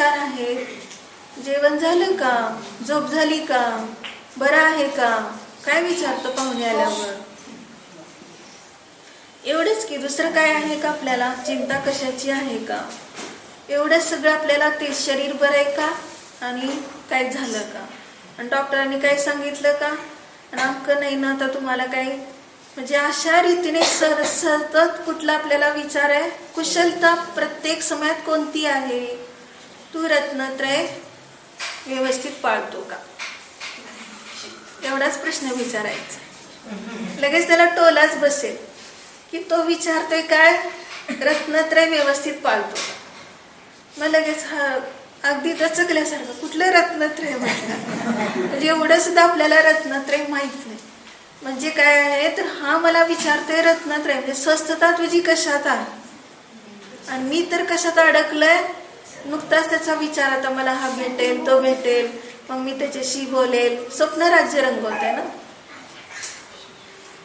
विचार आहेत. जेवण झालं का? झोप झाली का? बरं आहे का? काय विचारतो पाहुणे आल्यावर? एवढंच की, दुसरं काय आहे का आपल्याला? चिंता कशाची आहे का? एवढंच सगळं आपल्याला. ते शरीर बरं आहे का आणि काय झालं का, आणि डॉक्टरांनी काय सांगितलं का, आणि अक्क नाही ना आता तुम्हाला काय. म्हणजे अशा रीतीने सतत कुठला आपल्याला विचार आहे? कुशलता प्रत्येक समयात कोणती आहे? तू रत्नत्रय व्यवस्थित पाळतो का? एवढाच प्रश्न विचारायचा. लगेच त्याला टोलाच बसेल की तो विचारतोय काय? रत्नत्रय व्यवस्थित पाळतो का? मग लगेच अगदी दचकल्यासारखं, कुठलं रत्नत्रय म्हटलं? म्हणजे एवढं सुद्धा आपल्याला रत्नत्रय माहित नाही. म्हणजे काय आहे तर हा मला विचारतोय रत्नत्रय, म्हणजे स्वस्थता तुझी कशात आहे, आणि मी तर कशात अडकलंय. नुकताच त्याचा विचार, आता मला हा भेटेल तो भेटेल, मग मी त्याच्याशी बोलेल. स्वप्न राज्य रंगवते ना.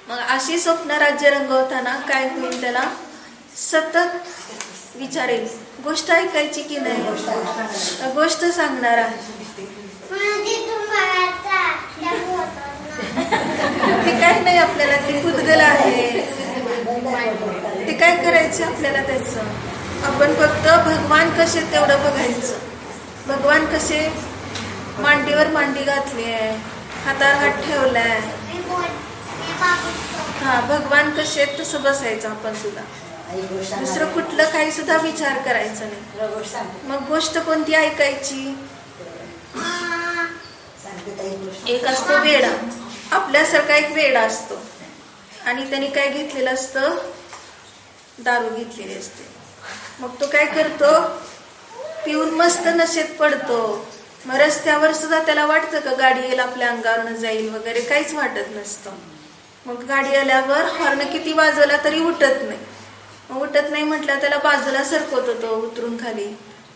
मग अशी स्वप्न राज्य रंगवताना काय होईल? त्याला सतत विचारेल. गोष्ट ऐकायची की नाही? गोष्ट सांगणार आहे. ते काय नाही आपल्याला, ते कुदगल आहे. ते काय करायचं आपल्याला त्याचं? आपण फक्त भगवान कसे तेवढं बघायचं. भगवान कसे मांडीवर मांडी घातली आहे, हातावर हात ठेवलाय. भगवान कसे तसं बसायचं आपण सुद्धा. दुसरं कुठलं काही सुद्धा विचार करायचा नाही. मग गोष्ट कोणती ऐकायची? एक असतो वेडा, आपल्यासारखा एक वेडा असतो, आणि त्याने काय घेतलेलं असतं? दारू घेतलेली असते. मग तो काय करतो? पिऊन मस्त नशेत पडतो. मग रस्त्यावर सुद्धा त्याला वाटतं का गाडी येईल आपल्या अंगावरनं जाईल वगैरे? काहीच वाटत नसतं. मग गाडी आल्यावर हॉर्न किती वाजवला तरी उठत नाही. मग उठत नाही म्हटलं त्याला बाजूला सरकवतो तो उतरून खाली.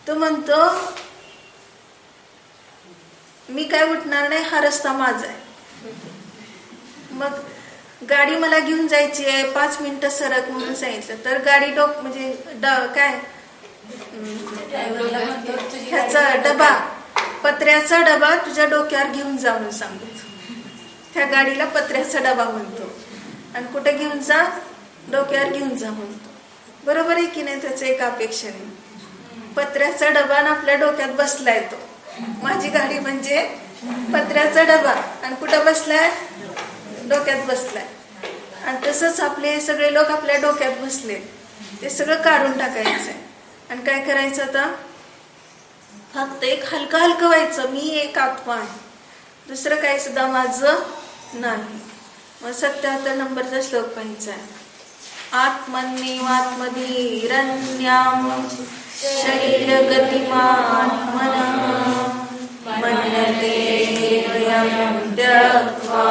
तो म्हणतो मी काय उठणार नाही, हा रस्ता माझा आहे. मग गाडी मला घेऊन जायची आहे, 5 मिनिटं सरक म्हणून सांगितलं तर गाडी म्हणजे काय ह्याचा डबा, पत्र्याचा डबा तुझ्या डोक्यावर घेऊन जा म्हणून सांगतो. त्या गाडीला पत्र्याचा डबा म्हणतो, आणि कुठे घेऊन जा? डोक्यावर घेऊन जा म्हणतो. बरोबर आहे की नाही? त्याचं एक अपेक्षेने पत्र्याचा डबा आपल्या डोक्यात बसलाय. तो माझी गाडी म्हणजे पत्र्याचा डबा, आणि कुठं बसलाय? डोक्यात बसलाय. आणि तसंच आपले सगळे लोक आपल्या डोक्यात बसले. ते सगळं काढून टाकायचंय, आणि काय करायचं आता? फक्त एक हलकं हलकं व्हायचं. मी एक आत्मा आहे, दुसरं काही सुद्धा माझं नाही. मग 77 नंबरचा श्लोक पाहायचा आहे. आत्मन्येवात्मधीरन्याम शरीर गतिमात्मनः मन्यते वयं त्यक्त्वा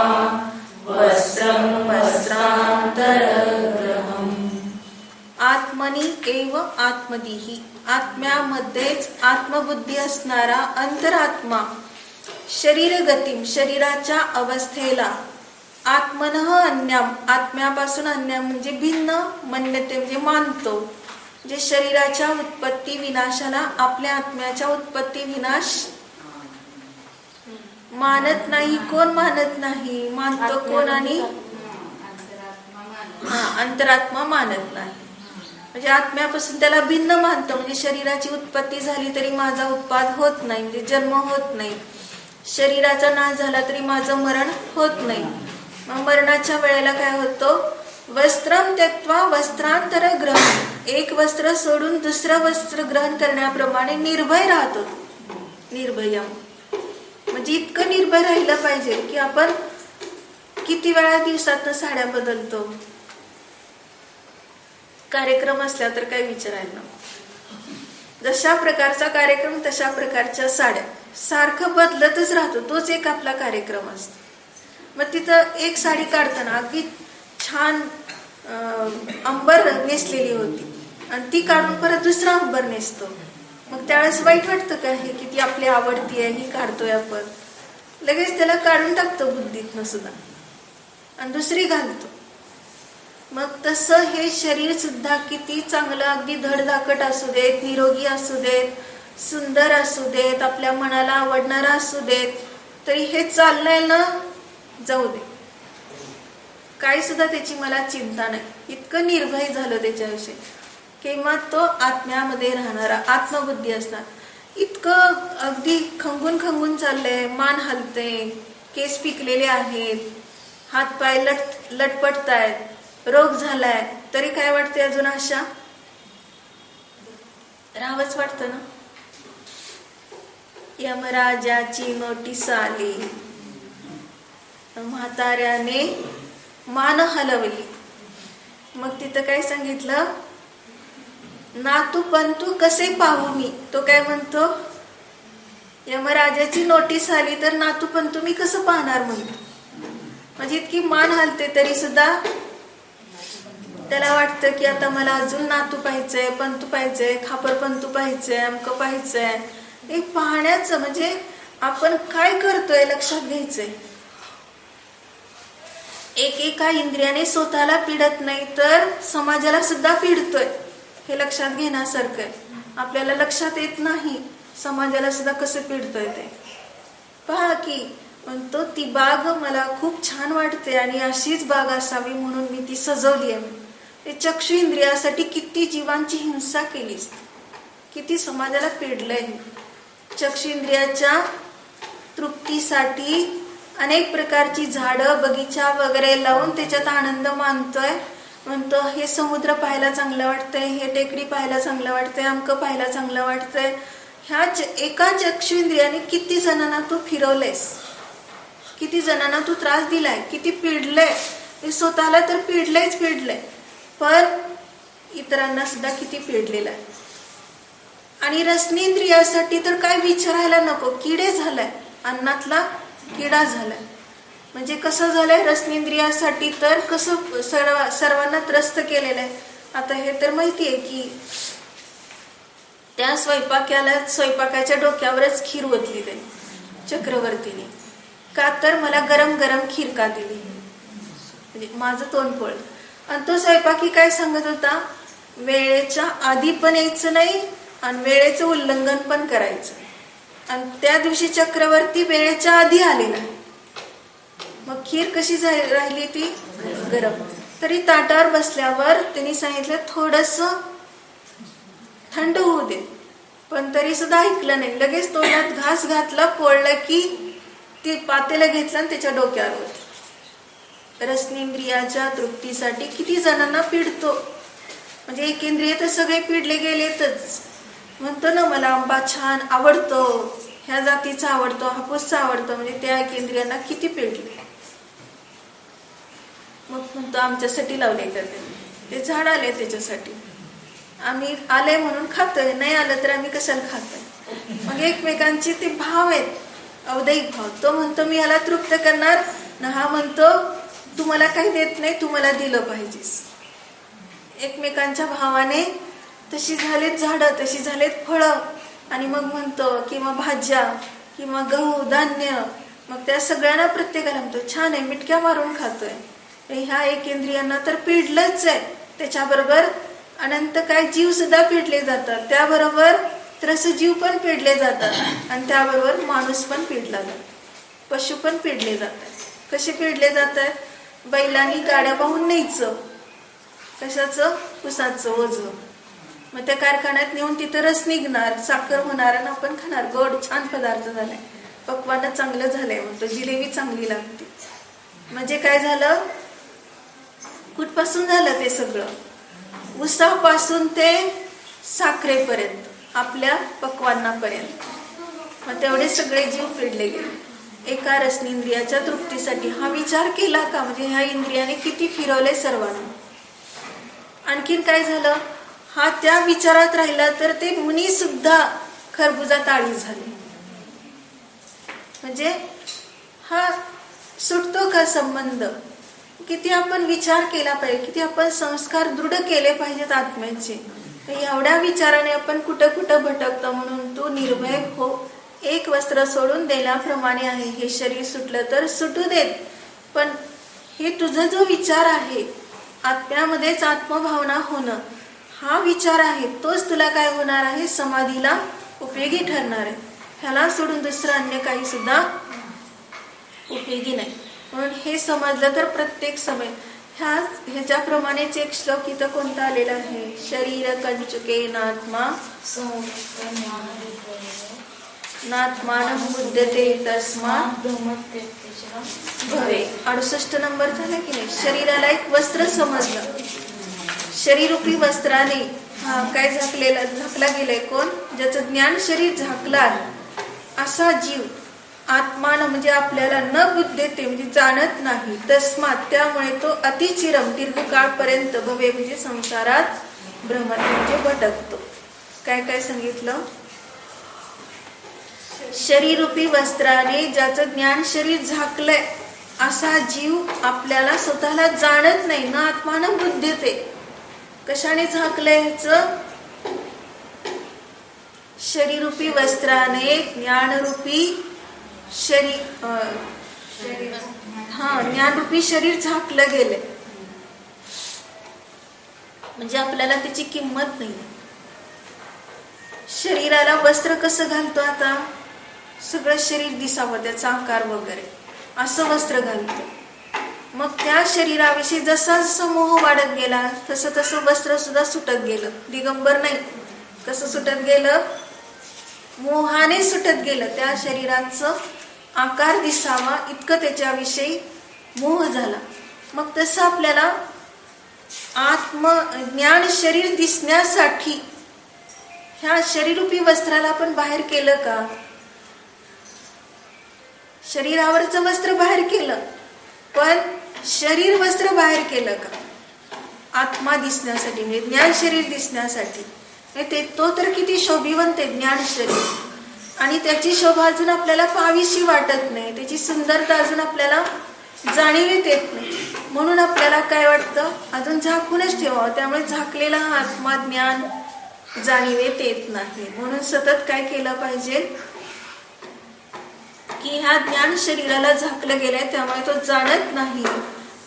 वस्त्रं वस्त्रान्तरग्रहम्. आत्मनी एव आत्मधीहि, आत्म्यामध्येच आत्मबुद्धी असणारा अंतरात्मा शरीर गतीम, शरीराच्या अवस्थेला, आत्मनः अन्याम, आत्म्यापासून अन्याम म्हणजे भिन्न, मन्यते म्हणजे मानतो. जे शरीराच्या उत्पत्ती विनाशाला आपल्या आत्म्याच्या उत्पत्ती विनाश मानत नाही. कोण मानत नाही? मानतो कोण? आणि अंतरात्मा मानत नाही. म्हणजे आत्म्यापासून त्याला भिन्न मानतो. म्हणजे शरीराची उत्पत्ती झाली तरी माझा उत्पाद होत नाही, म्हणजे जन्म होत नाही. शरीराचा नाश झाला तरी माझं मरण होत नाही. मग मरणाच्या वेळेला काय होतं? वस्त्रम त्यक्त्वा वस्त्रांतर ग्रहण, एक वस्त्र सोडून दुसरं वस्त्र ग्रहण करण्याप्रमाणे निर्भय राहतो. निर्भयम म्हणजे इतकं निर्भय राहिलं पाहिजे की आपण किती वेळा दिवसातनं साड्या बदलतो. कार्यक्रम असला तर काही विचारायला नको. जशा प्रकारचा कार्यक्रम तशा प्रकारच्या साड्या, सारखं बदलतच राहतो. तोच एक आपला कार्यक्रम असतो. मग तिथं एक साडी काढताना अगदी छान अंबर नेसलेली होती, आणि ती काढून परत दुसरा अंबर नेसतो. मग त्यावेळेस वाईट वाटतं का? हे की ती आपली आवडती आहे, ही काढतोय आपण, लगेच त्याला काढून टाकतो बुद्धीतनं सुद्धा, आणि दुसरी घालतो. मग तसं हे शरीर सुद्धा किती चांगलं, अगदी धडधाकट असू देत, निरोगी असू देत, सुंदर असू देत, आपल्या मनाला आवडणारा असू देत, तरी हे चाललंय ना, जाऊ दे, काही सुद्धा त्याची मला चिंता नाही. इतकं निर्भय झालं त्याच्याविषयी. किंवा तो आत्म्यामध्ये राहणारा, आत्मबुद्धी असणार. इतकं अगदी खंगून खंगून चाललंय, मान हलते, केस पिकलेले आहेत, हातपाय लटपटतायत, रोग झालाय, तरी काय वाटते अजून आशा? राहावंच वाटतं ना. यमराजाची नोटीस आली, म्हाताऱ्याने मान हलवली. मग तिथं काय सांगितलं? नातू पंतू कसे पाहू मी. तो काय म्हणतो? यमराजाची नोटीस आली तर नातू पंतू मी कसं पाहणार म्हणतो. म्हणजे इतकी मान हलते तरी सुद्धा त्याला वाटतं की आता मला अजून नातू पाहायचंय, पंतू पाहायचंय, खापर पंतू पाहायचंय, अमकं पाहायचंय. हे पाहण्याचं म्हणजे आपण काय करतोय लक्षात घ्यायचंय. एकेका इंद्रियाने स्वतःला पीडत नाही तर समाजाला सुद्धा पीडतोय, हे लक्षात घेण्यासारखं आहे. आपल्याला लक्षात येत नाही समाजाला सुद्धा कसं पीडतोय ते. पहा की म्हणतो ती बाग मला खूप छान वाटते आणि अशीच बाग असावी म्हणून मी ती सजवली आहे. ते चक्षु इंद्रियासाठी किती जीवांची हिंसा केलीस, किती समाजाला पीडलंय. चक्षु इंद्रियाच्या तृप्तीसाठी अनेक प्रकारची झाडं, बगीचा वगैरे लावून त्याच्यात आनंद मानतोय. म्हणतो हे समुद्र पाहायला चांगलं वाटतंय, हे टेकडी पाहायला चांगलं वाटतंय, अमकं पाहायला चांगलं वाटतंय. ह्या एका चक्षु इंद्रियाने किती जणांना तू फिरवलेस, किती जणांना तू त्रास दिलाय, किती पिडलंय. स्वतःला तर पिडलंय, पण इतरांना सुद्धा किती पिडलेलं आहे. आणि रसनेंद्रियासाठी तर काय विचारायला नको, किडे झालाय, अन्नातला किडा झालाय. म्हणजे कसं झालंय रसनेंद्रियासाठी तर कसं सर्वांना त्रस्त केलेलं आहे. आता हे तर माहितीये की त्या स्वयंपाकाच्या डोक्यावरच खीर ओतली त्यांनी चक्रवर्तीने. का तर मला गरम गरम खीर का दिली, म्हणजे माझं तोंड पोळलं. आणि तो स्वयंपाकी काय सांगत होता? वेळेच्या आधी पण यायचं नाही आणि वेळेचं उल्लंघन पण करायचं. आणि त्या दिवशी चक्रवर्ती वेळेच्या आधी आलेला. मग खीर कशी राहिली? ती गरम. तरी ताटावर बसल्यावर त्यांनी सांगितलं थोडंसं थंड होऊ दे, पण तरी सुद्धा ऐकलं नाही. लगेच तोंडात घास घातला, पोळलं की ते पातेलं घेतलं आणि त्याच्या डोक्यावर होत. रसनेंद्रियाच्या तृप्तीसाठी किती जणांना पिडतो. म्हणजे एकेंद्रिय तर सगळे पिडले गेलेतच. म्हणतो ना मला आंबा छान आवडतो, ह्या जातीचा आवडतो, हापूसचा आवडतो, म्हणजे त्या एकेंद्रियांना किती पिडले. मग म्हणतो आमच्यासाठी लावले तर ते झाड आले त्याच्यासाठी, आम्ही आले म्हणून खातोय, नाही आलं तर आम्ही कशाला खातोय. मग एकमेकांचे ते भाव आहेत, अवदैक भाव. तो म्हणतो मी याला तृप्त करणार ना, हा म्हणतो तू मला काही देत नाही, तू मला दिलं पाहिजेस. एकमेकांच्या भावाने तशी झालेत झाडं, तशी झालेत फळं. आणि मग म्हणतो किंवा भाज्या किंवा गहू धान्य, मग त्या सगळ्यांना प्रत्येकाला म्हणतो छान आहे, मिटक्या मारून खातोय. ह्या एकेंद्रियांना तर पिडलंच आहे. त्याच्याबरोबर अनंत काय जीव सुद्धा पिडले जातात, त्याबरोबर त्रसजीव पण पिडले जातात, आणि त्याबरोबर माणूस पण पिडला जातो, पशु पण पिडले जातात. कसे पिडले जातात? बैलांनी गाड्या पाहून न्यायचं, कशाचं? ऊसाचं ओझं. मग त्या कारखान्यात नेऊन तिथं रस निघणार, साखर होणार आणि आपण खाणार. गोड छान पदार्थ झालाय, पक्वानं चांगलं झालंय, म्हणतो जिलेबी चांगली लागते. म्हणजे काय झालं? कुठपासून झालं ते सगळं? ऊसापासून ते साखरेपर्यंत, आपल्या पक्वांनापर्यंत. मग तेवढे सगळे जीव पिडले गेले एका रसनेंद्रियाच्या तृप्तीसाठी. हा विचार केला का? म्हणजे ह्या इंद्रियाने किती फिरवले सर्वांना. आणखीन काय झालं? हा त्या विचारात राहिला तर ते मुनी सुद्धा खरबुजा ताळी झाले. म्हणजे हा सुटतो का संबंध? किती आपण विचार केला पाहिजे, किती आपण संस्कार दृढ केले पाहिजेत आत्म्याचे. एवढ्या विचाराने आपण कुठं कुठं भटकतो. म्हणून तू निर्भय हो. एक वस्त्र सोडून देण्याप्रमाणे आहे. हे शरीर सुटलं तर सुटू देत, पण हे तुझा जो विचार आहे, आत्म्यामध्येच आत्मभावना होणं, हा विचार आहे, तोच तुला काय होणार आहे? समाधीला उपयोगी ठरणार आहे. ह्याला सोडून दुसरं अन्य काही सुद्धा उपयोगी नाही. म्हणून हे समजलं तर प्रत्येक समय ह्याच्याप्रमाणेच एक श्लोक इथं कोणता आलेला आहे, शरीर कंचुके नात्मा नात्मानं बुध्यते तस्मात् भवे. 68 नंबर झाला की नाही. शरीराला एक वस्त्र समजलं, शरीरूपी वस्त्राने काय झाकला गेलंय, कोण, ज्याचं ज्ञान शरीर झाकला असा जीव आत्मान म्हणजे आपल्याला न बुद्धते म्हणजे जाणत नाही, तस्मात त्यामुळे तो अतिचिरम दीर्घकाळपर्यंत भवे म्हणजे संसारात भ्रमते म्हणजे भटकतो. काय काय सांगितलं, शरीरूपी वस्त्राने ज्याचं ज्ञान शरीर झाकलंय असा जीव आपल्याला स्वतःला जाणत नाही, न आत्मान बुद्धते. कशाने झाकलंय ह्याचं, शरीरूपी वस्त्राने ज्ञानरूपी ज्ञानरूपी शरीर झाकलं गेले म्हणजे आपल्याला त्याची किंमत नाही. शरीराला वस्त्र कसं घालतो, आता सगळं शरीर दिसावं, त्याचा आकार वगैरे असं वस्त्र घालतो. मग त्या शरीराविषयी जसा जसा मोह वाढत गेला तसं तसं वस्त्र सुद्धा सुटत गेलं. दिगंबर नाही, कसं सुटत गेलं, मोहाने सुटत गेलं. त्या शरीराचं आकार दिसावा इतकं त्याच्याविषयी मोह झाला. मग तसं आपल्याला आत्मज्ञान शरीर दिसण्यासाठी ह्या शरीरूपी वस्त्राला आपण बाहेर केलं का, शरीरावरचं वस्त्र बाहेर केलं, पण शरीर वस्त्र बाहेर केलं का, आत्मा दिसण्यासाठी म्हणजे ज्ञान शरीर दिसण्यासाठी. ते तो तर किती शोभिवंत आहे ज्ञान शरीर, आणि त्याची शोभा अजून आपल्याला पाहावीशी वाटत नाही, त्याची सुंदरता अजून आपल्याला जाणीवीत येत नाही. म्हणून आपल्याला काय वाटतं, अजून झाकूनच ठेवावं. त्यामुळे झाकलेला हा आत्मा ज्ञान जाणीवेत येत नाही. म्हणून सतत काय केलं पाहिजे की ह्या ज्ञान शरीराला झाकलं गेलंय त्यामुळे तो जाणत नाही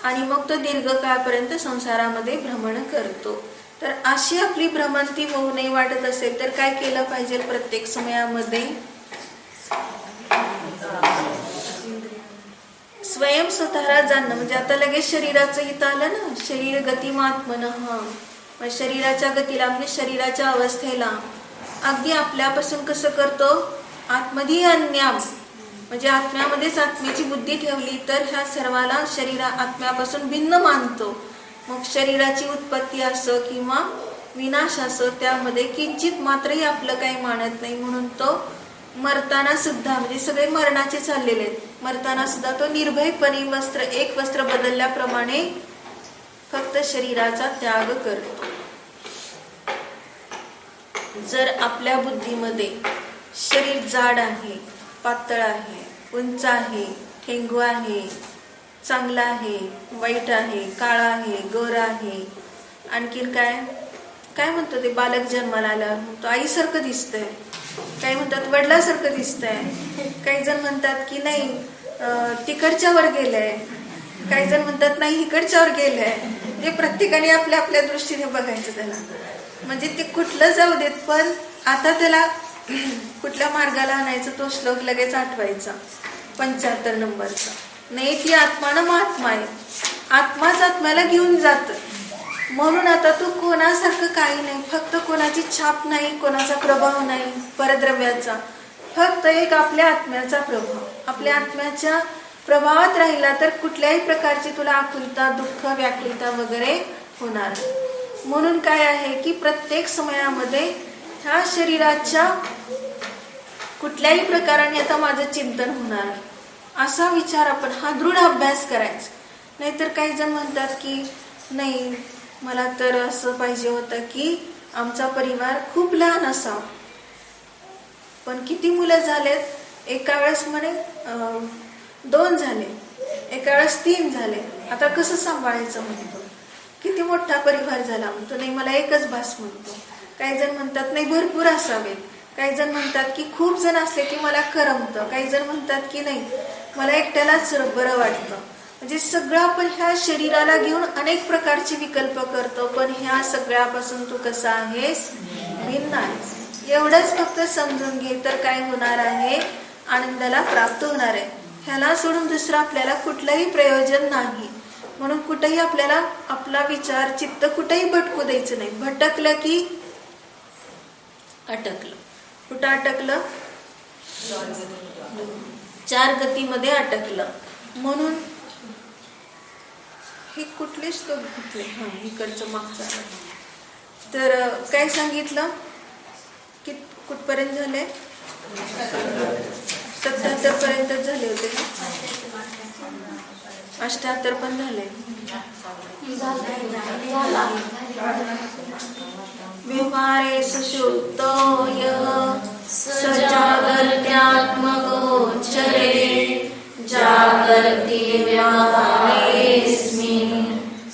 आणि मग तो दीर्घकाळपर्यंत संसारामध्ये भ्रमण करतो. तर अशी आपली भ्रमंती होऊ नये वाटत असेल तर काय केलं पाहिजे, प्रत्येक समयामध्ये स्वयं स्वतःला जाणणं. म्हणजे आता लगेच शरीराचं इथं आलं ना, शरीर गतिमात्मनः, शरीराच्या गतीला म्हणजे शरीराच्या अवस्थेला अगदी आपल्यापासून कसं करतो, आत्मधिअन्याम म्हणजे आत्म्यामध्येच आत्म्याची बुद्धी ठेवली तर ह्या सर्वाला शरीरा आत्म्यापासून भिन्न मानतो. मग शरीराची उत्पत्ती असो किंवा विनाश असो त्यामध्ये किंचित मात्रही आपलं काही मानत नाही. म्हणून तो मरताना सुद्धा म्हणजे सगळे मरणाचे चाललेले आहेत, मरताना सुद्धा तो निर्भयपणे एक वस्त्र बदलल्याप्रमाणे फक्त शरीराचा त्याग करतो. जर आपल्या बुद्धीमध्ये शरीर जाड आहे, पातळ आहे, उंच आहे, ठेंगू आहे, चांगला आहे, वाईट आहे, काळा आहे, गोरा आहे, आणखीन काय काय म्हणतो ते बालक जन्माला आल्यावर म्हणतो आईसारखं दिसतंय, काही म्हणतात वडिलासारखं दिसतंय, काही जण म्हणतात की नाही तिकडच्यावर गेलंय, काही जण म्हणतात नाही इकडच्यावर गेलंय. ते प्रत्येकाने आपल्या आपल्या दृष्टीने बघायचं त्याला, म्हणजे ते कुठलं जाऊ देत, पण आता त्याला कुठल्या मार्गाला आणायचं तो श्लोक लगेच आठवायचा 75 नंबरचा. नाही ती आत्मानं महात्मा आहे, आत्माच आत्म्याला घेऊन जात. म्हणून आता तू कोणासारखं काही नाही, फक्त कोणाची छाप नाही, कोणाचा प्रभाव नाही परद्रव्याचा, फक्त एक आपल्या आत्म्याचा प्रभाव. आपल्या आत्म्याच्या प्रभावात राहिला तर कुठल्याही प्रकारची तुला आकुलता, दुःख, व्याकुलता वगैरे होणार. म्हणून काय आहे की प्रत्येक समयामध्ये ह्या शरीराच्या कुठल्याही प्रकाराने आता माझं चिंतन होणार असा विचार आपण हा दृढ अभ्यास करायचा. नाहीतर काही जण म्हणतात की नाही मला तर असं पाहिजे होतं की आमचा परिवार खूप लहान असावा, पण किती मुलं झालेत, एका वेळेस म्हणे 2 झाले, एका वेळेस 3 झाले, आता कसं सांभाळायचं म्हणतो. किती मोठा परिवार झाला म्हणतो, नाही मला एकच भास म्हणतो. काही जण म्हणतात नाही भरपूर असावेत, काही जण म्हणतात की खूप जण असले की मला करमतं, काही जण म्हणतात की नाही मला एकट्यालाच बरं वाटतं. म्हणजे सगळं आपण ह्या शरीराला घेऊन अनेक प्रकारचे विकल्प करतो, पण ह्या सगळ्यापासून तू कसा आहेस, भिन्न आहेस. एवढंच फक्त समजून घे तर काय होणार आहे, आनंदाला प्राप्त होणार आहे. ह्याला सोडून दुसरं आपल्याला कुठलंही प्रयोजन नाही. म्हणून कुठेही आपल्याला आपला विचार चित्त कुठेही भटकू द्यायचं नाही. भटकलं की अटकलं. कुठं अटकलं? चार गतीमध्ये अटकलं. म्हणून हे कुठले श्लोक घेतले? इकडचं मागचं. तर काय सांगितलं की कुठपर्यंत झाले? 77 पर्यंत झाले होते का? 78 पण झाले. व्यवहारे सुषुप्तो यः सजागर्त्यात्मगोचरे जागर्ति व्यवहारेऽस्मिन्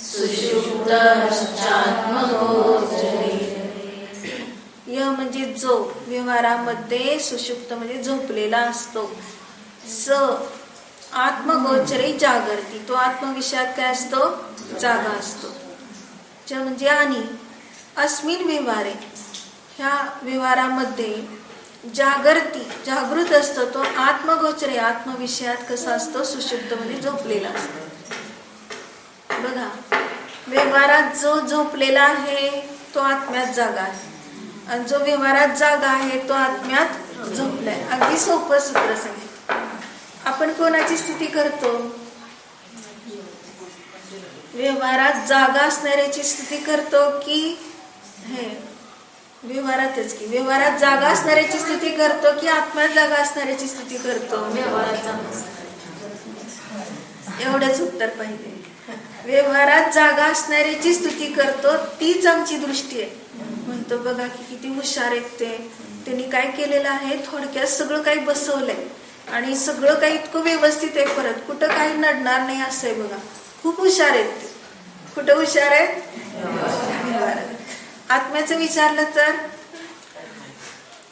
सुषुप्तश्चात्मगोचरे. यः म्हणजे जो, व्यवहारामध्ये सुषुप्त म्हणजे झोपलेला असतो. स आत्मगोचरे जागर्ती, तो आत्मविषयात काय असतो? जागा असतो. च म्हणजे आणि अस्मिन व्यवहारे, ह्या व्यवहारामध्ये जागृती जागृत असतो. तो आत्मगोचरे आत्मविषयात कसा असतो? सुषुप्त म्हणजे झोपलेला असतो. बघा, व्यवहारात जो झोपलेला आहे तो आत्म्यात जागा आहे, आणि जो व्यवहारात जागा आहे तो आत्म्यात झोपलाय. अगदी सोपं सूत्र सांगितलं. आपण कोणाची स्तुती करतो? व्यवहारात जागा असणाऱ्याची स्तुती करतो की हे व्यवहारातच की व्यवहारात जागा असणाऱ्याची स्तुती करतो की आत्म्यात जागा असणाऱ्याची स्तुती करतो? एवढंच उत्तर पाहिजे. व्यवहारात जागा असणाऱ्याची स्तुती करतो, तीच आमची दृष्टी आहे. म्हणतो बघा की किती हुशार आहेत ते, त्यांनी काय केलेलं आहे, थोडक्यात सगळं काही बसवलंय आणि सगळं काही इतकं व्यवस्थित आहे, परत कुठं काही नडणार नाही असं आहे. बघा, खूप हुशार आहेत ते. कुठं हुशार आहेत? आत्म्याचं विचारलं तर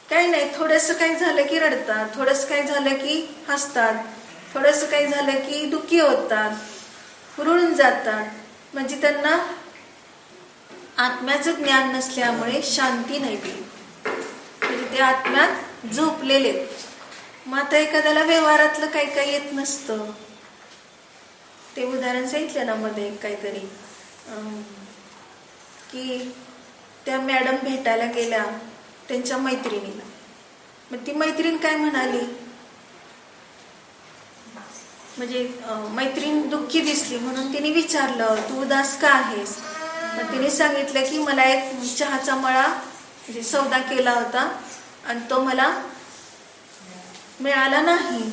काही नाही. थोडंसं काही झालं की रडतात, थोडंसं काही झालं की हसतात, थोडंसं काही झालं की दुःखी होतात, रुळून जातात. म्हणजे त्यांना आत्म्याचं ज्ञान नसल्यामुळे शांती नाही दिली, म्हणजे ते आत्म्यात झोपलेले. मग आता एखाद्याला व्यवहारातलं काही काही येत नसतं. ते उदाहरण सांगितलं ना मध्ये काहीतरी, की त्या मॅडम भेटायला गेल्या त्यांच्या मैत्रिणीला. मग ती मैत्रीण काय म्हणाली, म्हणजे मैत्रीण दुःखी दिसली म्हणून तिने विचारलं, तू उदास का आहेस? मग तिने सांगितलं की मला एक चहाचा मळा म्हणजे सौदा केला होता आणि तो मला मिळाला नाही.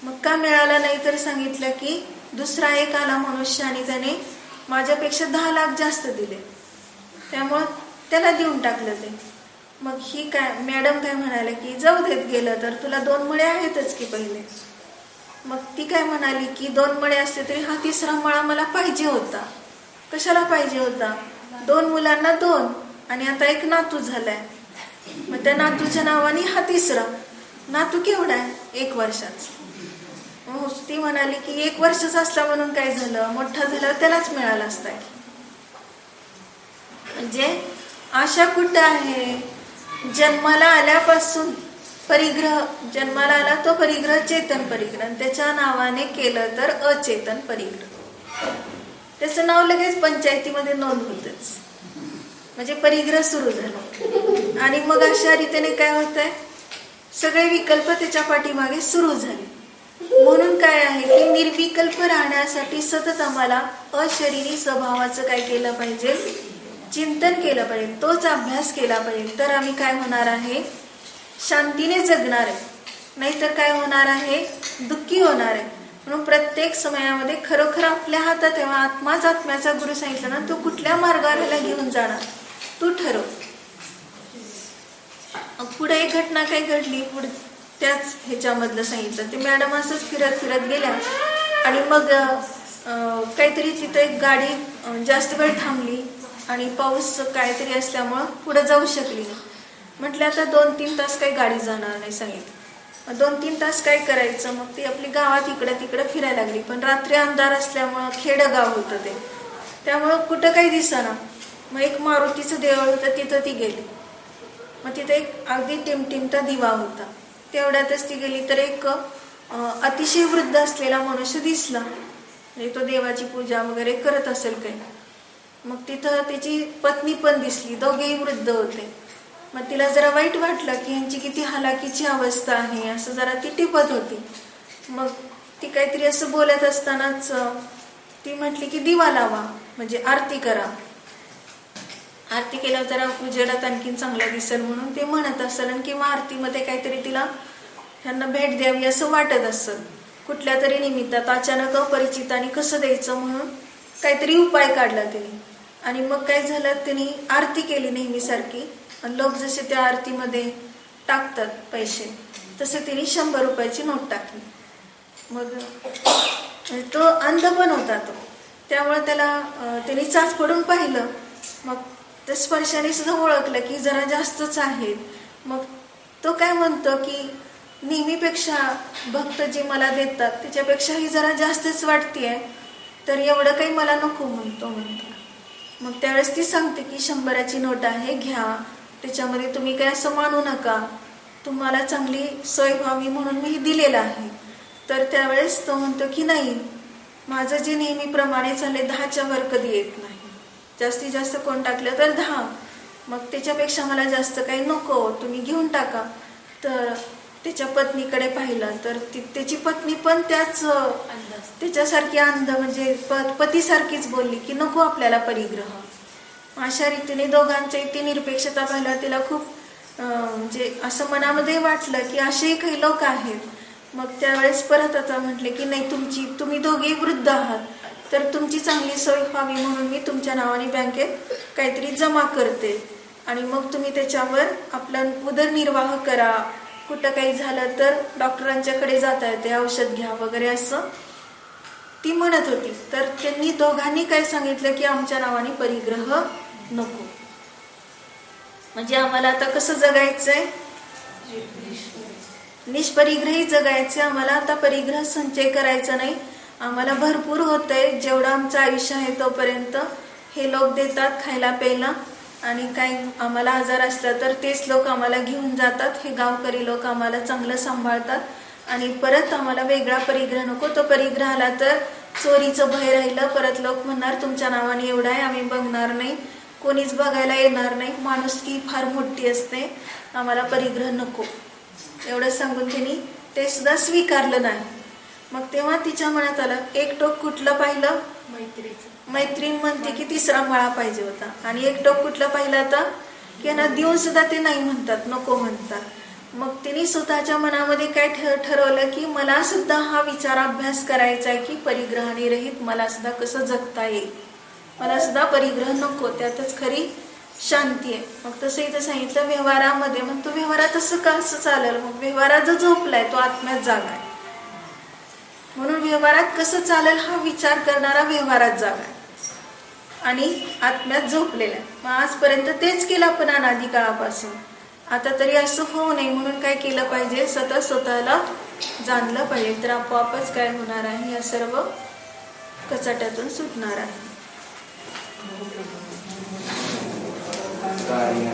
मग का मिळाला नाही तर सांगितलं की दुसरा एक आला मनुष्य आणि त्याने माझ्यापेक्षा 10 लाख जास्त दिले, त्यामुळं त्याला देऊन टाकलं ते. मग ही काय मॅडम काय म्हणाले की जाऊ देत, गेलं तर तुला 2 मळे आहेतच की पहिले. मग ती काय म्हणाली की 2 मळे असले तरी हा 3रा मळा मला पाहिजे होता. कशाला पाहिजे होता? 2 मुलांना 2 आणि आता एक नातू झालाय. मग त्या नातूच्या नावाने हा 3रा नातू. केवढा आहे? 1 वर्षाचा. मग ती म्हणाली की 1 वर्षाचा असला म्हणून काय झालं, मोठा झाल्यावर त्यालाच मिळाला असता. म्हणजे आशा कुठं आहे? जन्माला आल्यापासून परिग्रह, जन्माला आला तो परिग्रह चेतन परिग्रह, त्याच्या नावाने केलं तर अचेतन परिग्रह. त्याचं नाव लगेच पंचायतीमध्ये नोंद होतेच, म्हणजे परिग्रह सुरू झाला. आणि मग अशा रीतीने काय होतंय, सगळे विकल्प त्याच्या पाठीमागे सुरू झाले. म्हणून काय आहे की निर्विकल्प राहण्यासाठी सतत आम्हाला अशरीरी स्वभावाचं काय केलं पाहिजे, चिंतन केलं पाहिजे, तोच अभ्यास केला पाहिजे. तर आम्ही काय होणार आहे, शांतीने जगणार आहे. नाहीतर काय होणार आहे, दुःखी होणार आहे. म्हणून प्रत्येक समयामध्ये खरोखर आपल्या हातात तेव्हा आत्माच आत्म्याचा गुरु सांगितलं ना, तो कुठल्या मार्गाला घेऊन जाणार तू ठरव. पुढे एक घटना काय घडली, पुढे त्याच ह्याच्यामधलं सांगितलं. ते मॅडम असंच फिरत फिरत गेल्या आणि मग काहीतरी तिथे एक गाडी जास्त वेळ थांबली आणि पाऊस काहीतरी असल्यामुळं पुढे जाऊ शकली नाही. म्हटलं आता 2-3 तास काही गाडी जाणार नाही सांगितलं. 2-3 तास काय करायचं, मग ती आपली गावात इकडं तिकडं फिरायला लागली. पण रात्री अंधार असल्यामुळं खेडगाव होतं ते, त्यामुळं कुठं काही दिसेना. मग एक मारुतीचं देऊळ होतं, तिथं ती गेली. मग तिथे एक अगदी टिमटिमता दिवा होता. तेवढ्यातच ती गेली तर एक अतिशय वृद्ध असलेला मनुष्य दिसला. म्हणजे तो देवाची पूजा वगैरे करत असेल काही. मग तिथं त्याची पत्नी पण दिसली. दोघेही वृद्ध होते. मग तिला जरा वाईट वाटलं की यांची किती हालाकीची अवस्था आहे, असं जरा ती टिपत होती. मग ती काहीतरी असं बोलत असतानाच ती म्हटली की दिवा लावा, म्हणजे आरती करा. आरती केल्यावर जरा उजेडात आणखीन चांगला दिसेल म्हणून ते म्हणत असेल, आणि किंवा आरतीमध्ये काहीतरी तिला त्यांना भेट द्यावी असं वाटत असेल. कुठल्या तरी निमित्तात अचानक अपरिचितांनी कसं द्यायचं म्हणून काहीतरी उपाय काढला तिने. आणि मग काय झालं, तिने आरती केली नेहमीसारखी. आणि लोक जसे त्या आरतीमध्ये टाकतात पैसे, तसे तिने 100 रुपयाची नोट टाकली. मग तो अंध पण होता तो, त्यामुळे त्याला त्याने चाच पडून पाहिलं. मग त्या स्पर्शाने सुद्धा ओळखलं की जरा जास्तच आहे. मग तो काय म्हणतो की नेहमीपेक्षा भक्त जे मला देतात त्याच्यापेक्षाही जरा जास्तच वाटतेय, तर एवढं काही मला नको म्हणतो. मग त्यावेळेस ती सांगते की 100ची नोट आहे, घ्या, त्याच्यामध्ये तुम्ही काही असं मानू नका, तुम्हाला चांगली सोय व्हावी म्हणून मी दिलेलं आहे. तर त्यावेळेस तो म्हणतो की नाही, माझं जे नेहमीप्रमाणे चालले 10च्या वर कधी येत नाही. जास्तीत जास्त कोण टाकलं तर 10, मग त्याच्यापेक्षा मला जास्त काही नको, तुम्ही घेऊन टाका. तर त्याच्या पत्नीकडे पाहिलं तर त्याची पत्नी पण त्याच्यासारखी अंध, म्हणजे पतीसारखीच बोलली की नको आपल्याला परिग्रह. अशा रीतीने दोघांच्या इथे निरपेक्षता पाहिला तिला खूप म्हणजे असं मनामध्ये वाटलं की असेही काही लोक आहेत. मग त्यावेळेस परत आता म्हटले की नाही, तुम्ही दोघेही वृद्ध आहात, तर तुमची चांगली सोय व्हावी म्हणून मी तुमच्या नावाने बँकेत काहीतरी जमा करते, आणि मग तुम्ही त्याच्यावर आपला उदरनिर्वाह करा. कुठं काही झालं तर डॉक्टरांच्याकडे जाता येते, औषध घ्या वगैरे असं ती म्हणत होती. तर त्यांनी दोघांनी काय सांगितलं की आमच्या नावाने परिग्रह नको. म्हणजे आम्हाला आता कसं जगायचंय, निष्परिग्रही जगायचे. आम्हाला आता परिग्रह संचय करायचा नाही. आम्हाला भरपूर होतंय, जेवढं आमचं आयुष्य आहे तोपर्यंत हे लोक देतात खायला प्यायला, आणि काही आम्हाला आजार असला तर तेच लोक आम्हाला घेऊन जातात. हे गावकरी लोक आम्हाला चांगलं सांभाळतात, आणि परत आम्हाला वेगळा परिग्रह नको. तो परिग्रह आला तर चोरीचं भय राहिलं, परत लोक म्हणणार तुमच्या नावाने एवढं आहे, आम्ही बघणार नाही, कोणीच बघायला येणार नाही, माणुसकी फार मोठी असते, आम्हाला परिग्रह नको. एवढं सांगून तिने ते सुद्धा स्वीकारलं नाही. मग तेव्हा तिच्या मनात आलं, एक टोक कुठलं पाहिलं, मैत्रीण म्हणते की 3रा मळा पाहिजे होता. आणि एक टोक कुठलं पाहिलं आता की यांना देऊन सुद्धा ते नाही म्हणतात, नको म्हणतात. मग तिने स्वतःच्या मनामध्ये काय ठरवलं की मला सुद्धा हा विचार अभ्यास करायचा आहे की परिग्रहाने रहित मला सुद्धा कसं जगता येईल, मला सुद्धा परिग्रह नको, त्यातच खरी शांती आहे. मग तसं इथं सांगितलं व्यवहारामध्ये. मग तो व्यवहारात असं का असं चालेल, मग व्यवहारात जो झोपलाय तो आत्म्यात जागा आहे, म्हणून व्यवहारात कसं चालेल हा विचार करणारा व्यवहारात जागा आहे आणि आत्म्यात झोपलेला आहे. मग आजपर्यंत तेच केलं आपण अनादी काळापासून. आता तरी असं होऊ नये म्हणून काय केलं पाहिजे, स्वतःला जाणलं पाहिजे, तर आपोआपच काय होणार आहे, या सर्व कचाट्यातून सुटणार आहे. कार्य